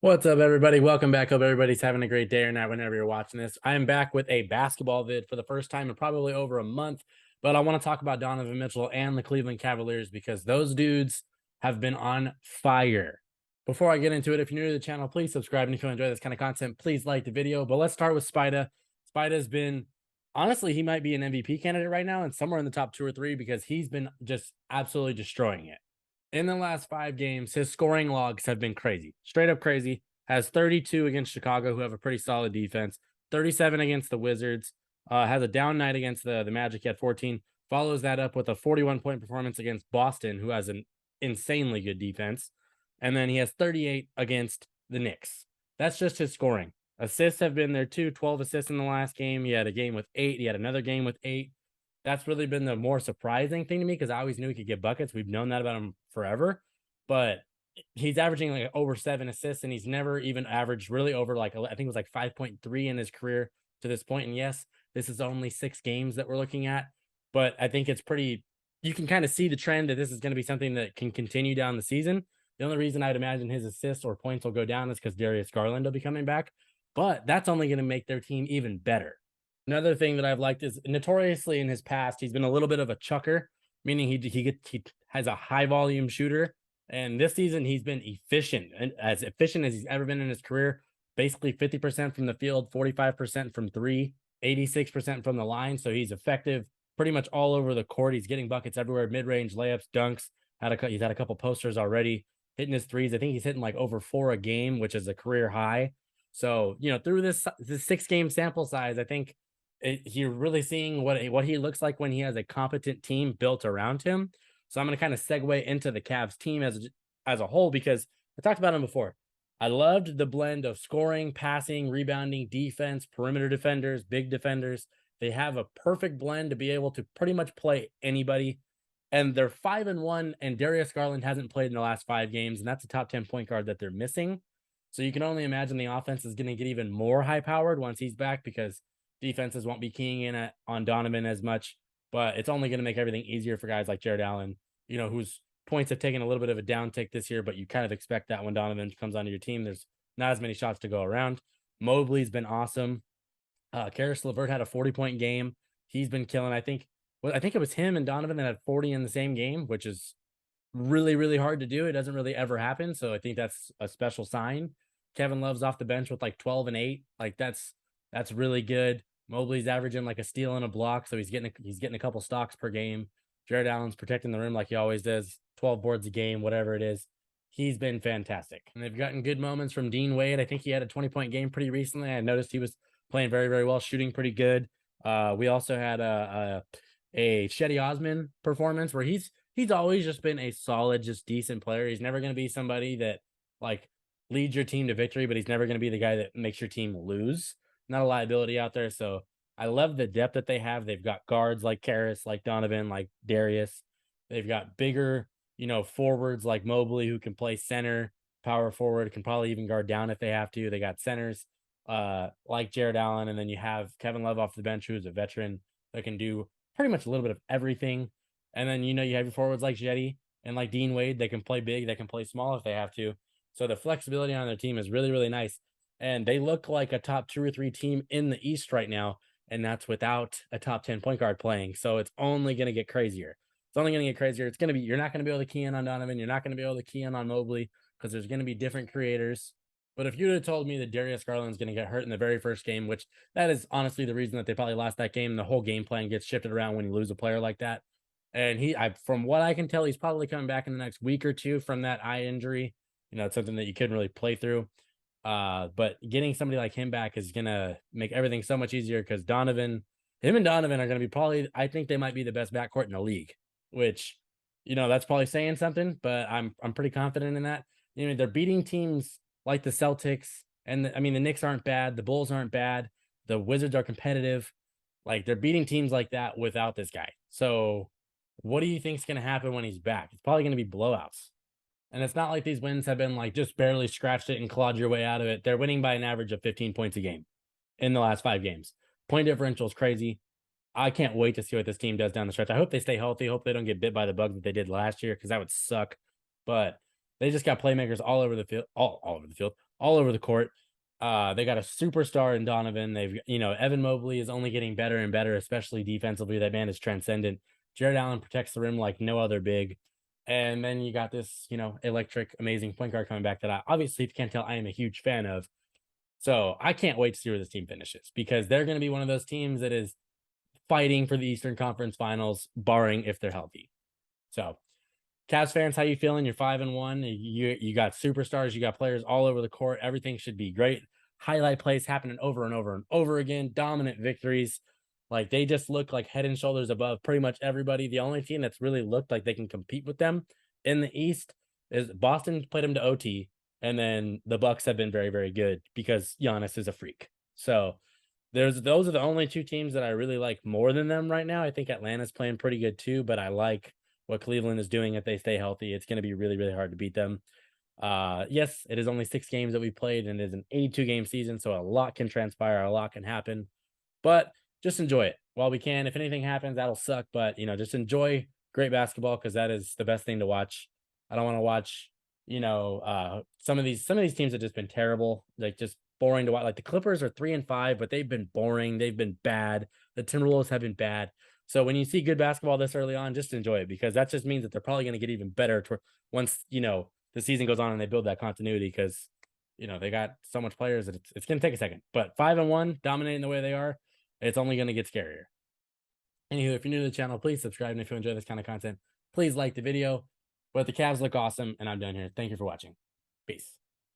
What's up, everybody? Welcome back. Hope everybody's having a great day or night whenever you're watching this. I am back with a basketball vid for the first time in probably over a month, but I want to talk about Donovan Mitchell and the Cleveland Cavaliers because those dudes have been on fire. Before I get into it, if you're new to the channel, please subscribe. And if you enjoy this kind of content, please like the video. But let's start with Spida. Spida's been, honestly, he might be an MVP candidate right now and somewhere in the top 2 or 3 because he's been just absolutely destroying it. In the last 5 games, his scoring logs have been crazy, straight up crazy. Has 32 against Chicago, who have a pretty solid defense, 37 against the Wizards, has a down night against the Magic at 14, follows that up with a 41-point performance against Boston, who has an insanely good defense, and then he has 38 against the Knicks. That's just his scoring. Assists have been there too, 12 assists in the last game. He had a game with 8. He had another game with 8. That's really been the more surprising thing to me because I always knew he could get buckets. We've known that about him forever, but he's averaging like over 7 assists, and he's never even averaged really over like, I think it was like 5.3 in his career to this point. And yes, this is only 6 games that we're looking at, but I think it's pretty, you can kind of see the trend that this is going to be something that can continue down the season. The only reason I'd imagine his assists or points will go down is because Darius Garland will be coming back, but that's only going to make their team even better. Another thing that I've liked is notoriously in his past, he's been a little bit of a chucker, meaning he has a high volume shooter. And this season, he's been efficient as he's ever been in his career. Basically 50% from the field, 45% from 3, 86% from the line. So he's effective pretty much all over the court. He's getting buckets everywhere, mid-range layups, dunks. He's had a couple posters already, hitting his threes. I think he's hitting like over 4 a game, which is a career high. So, through this 6-game sample size, I think you're really seeing what he looks like when he has a competent team built around him. So I'm going to kind of segue into the Cavs team as a whole because I talked about him before. I loved the blend of scoring, passing, rebounding, defense, perimeter defenders, big defenders. They have a perfect blend to be able to pretty much play anybody. And they're 5-1, and Darius Garland hasn't played in the last 5 games, and that's a top 10 point guard that they're missing. So you can only imagine the offense is going to get even more high-powered once he's back because defenses won't be keying in on Donovan as much, but it's only going to make everything easier for guys like Jarrett Allen, whose points have taken a little bit of a downtick this year, but you kind of expect that when Donovan comes onto your team. There's not as many shots to go around. Mobley's been awesome. Karis LeVert had a 40-point game. He's been killing. I think it was him and Donovan that had 40 in the same game, which is really, really hard to do. It doesn't really ever happen. So I think that's a special sign. Kevin Love's off the bench with like 12 and 8. Like that's really good. Mobley's averaging like a steal and a block, so he's getting a couple stocks per game. Jarrett Allen's protecting the rim like he always does, 12 boards a game, whatever it is. He's been fantastic. And they've gotten good moments from Dean Wade. I think he had a 20-point game pretty recently. I noticed he was playing very, very well, shooting pretty good. We also had a Shetty Osman performance where he's always just been a solid, just decent player. He's never going to be somebody that like leads your team to victory, but he's never going to be the guy that makes your team lose. Not a liability out there. So I love the depth that they have. They've got guards like Karis, like Donovan, like Darius. They've got bigger, forwards like Mobley who can play center, power forward, can probably even guard down if they have to. They got centers like Jarrett Allen, and then you have Kevin Love off the bench, who's a veteran that can do pretty much a little bit of everything. And then you have your forwards like Jetty and like Dean Wade. They can play big, they can play small if they have to. So the flexibility on their team is really, really nice. And they look like a top 2 or 3 team in the East right now, and that's without a top 10 point guard playing. So it's only going to get crazier. It's only going to get crazier. You're not going to be able to key in on Donovan. You're not going to be able to key in on Mobley because there's going to be different creators. But if you'd have told me that Darius Garland's going to get hurt in the very first game, which that is honestly the reason that they probably lost that game, the whole game plan gets shifted around when you lose a player like that. And from what I can tell, he's probably coming back in the next week or 2 from that eye injury. It's something that you couldn't really play through. But getting somebody like him back is gonna make everything so much easier because him and Donovan are gonna be probably, I think they might be the best backcourt in the league, which that's probably saying something, but I'm pretty confident in that. They're beating teams like the Celtics, and the Knicks aren't bad, the Bulls aren't bad, the Wizards are competitive. Like they're beating teams like that without this guy. So what do you think is gonna happen when he's back? It's probably gonna be blowouts. And it's not like these wins have been like just barely scratched it and clawed your way out of it. They're winning by an average of 15 points a game in the last 5 games. Point differential is crazy. I can't wait to see what this team does down the stretch. I hope they stay healthy. Hope they don't get bit by the bug that they did last year because that would suck. But they just got playmakers all over the field, all over the field, all over the court. They got a superstar in Donovan. They've, Evan Mobley is only getting better and better, especially defensively. That man is transcendent. Jarrett Allen protects the rim like no other big. And then you got this, electric, amazing point guard coming back that I obviously, if you can't tell, I am a huge fan of. So I can't wait to see where this team finishes because they're going to be one of those teams that is fighting for the Eastern Conference Finals, barring if they're healthy. So, Cavs fans, how you feeling? You're 5-1. You got superstars, you got players all over the court. Everything should be great. Highlight plays happening over and over and over again. Dominant victories. Like they just look like head and shoulders above pretty much everybody. The only team that's really looked like they can compete with them in the East is Boston. Played them to OT, and then the Bucks have been very, very good because Giannis is a freak. So those are the only two teams that I really like more than them right now. I think Atlanta's playing pretty good too, but I like what Cleveland is doing if they stay healthy. It's going to be really, really hard to beat them. Yes, it is only 6 games that we played, and it is an 82 game season, so a lot can transpire, a lot can happen. But just enjoy it while we can. If anything happens, that'll suck, but just enjoy great basketball because that is the best thing to watch. I don't want to watch, some of these teams have just been terrible, like just boring to watch. Like the Clippers are 3-5, but they've been boring. They've been bad. The Timberwolves have been bad. So when you see good basketball this early on, just enjoy it because that just means that they're probably going to get even better once, the season goes on and they build that continuity because, they got so much players that it's going to take a second. But 5-1, dominating the way they are, it's only going to get scarier. Anywho, if you're new to the channel, please subscribe. And if you enjoy this kind of content, please like the video. But the Cavs look awesome, and I'm done here. Thank you for watching. Peace.